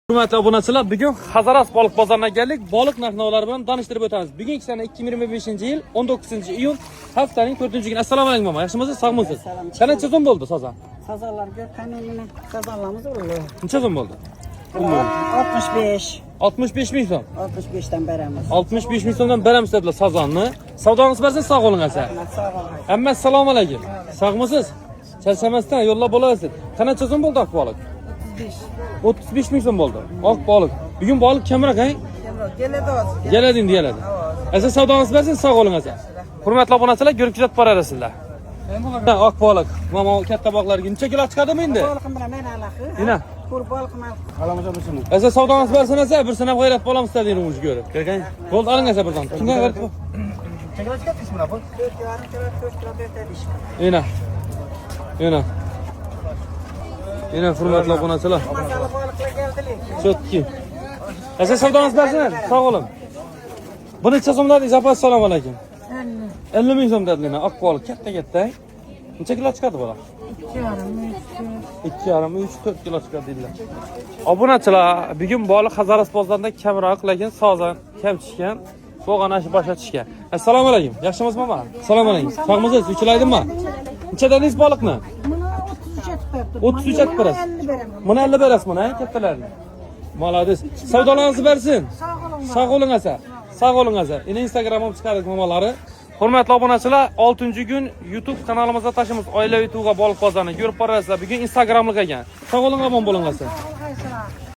Hurmatli obunachilar, bugun Hazaras baliq bozoriga keldik. Baliq narx-navlari bilan tanishtirib o'tamiz. Bugungi sana 2025-yil 19-iyun haftaning 4-kuni. Assalomu alaykum mama. Yaxshimisiz? Sog'misiz? Qancha so'm bo'ldi sozan? Sazonlarga qaniymi? Sazonlarimiz o'rli. Necha so'm bo'ldi? 65. 65 ming so'm. 65 dan beramiz. 65 ming so'mdan beramiz dedilar sozonni. Savdongiz bersin, sog' bo'ling asa. Sog' bo'ling. Hamma assalomu alaykum. Sog'misiz? Charchamasdan yo'llab bo'laversiz. Qancha so'm bo'ldi oq baliq? 35 ming so'm bo'ldi. Oq baliq. Bugun baliq kamroq, ha? Keladi endi keladi. Asa savdongiz bersin, sog' bo'ling asa. Hurmatli obunachilar, ko'rib kuzatib borasizlar. Oq baliq. Mama katta baliqlarga necha kilo chiqadimi endi? Baliqim bilan men alaxi. Ina. Ko'l baliqim al. Alamasa birsini. Asa savdongiz bersin asa, bir sanab g'ayrat bo'lamiz dedim o'zi ko'rib. Kelgan. Bo'ldi, oling asa birdan. Kimga g'ayrat bu? Chegara chiqadingizmi bu? 4,5 kilo, 4 kilo berdi ish. Ina. Ina. Ina hurmatli obunachilar. Masala baliqlar keldilar. Chotki. Asa savdongiz bersin, sog' bo'ling. Bu necha so'm dedingiz? Assalomu alaykum. 50 ming so'm dedilar. Oq baliq katta-katta. Necha kilo chiqadi bular? 2,5 3-4 kilo chiqadi dedilar. Obunachilar, bugun baliq Hazaras bozorida kamroq, lekin sozan kam tushgan. So'g'ana shu boshqa tushgan. Assalomu alaykum. Yaxshimisizmi mama? Assalomu alaykum. Sog'misiz? Uchilaydimi? Necha dedingiz baliqni? Buni 33 etib berdi. 33 etib berasiz. 50 beraman. Buni 50 berasiz buni, kattalarni. Malades. Savdolaringizni bersin. Sog' bo'ling asa. Sog' bo'ling asa. Ina Instagramga chiqardik mamalari. Hurmatli obunachilar, 6-kun YouTube kanalimizda tashimiz oilaviy tuyg'a baliq bozorini ko'rib borasizlar. Bugun Instagramlik ekan. Sog' bo'ling, omon bo'ling asa.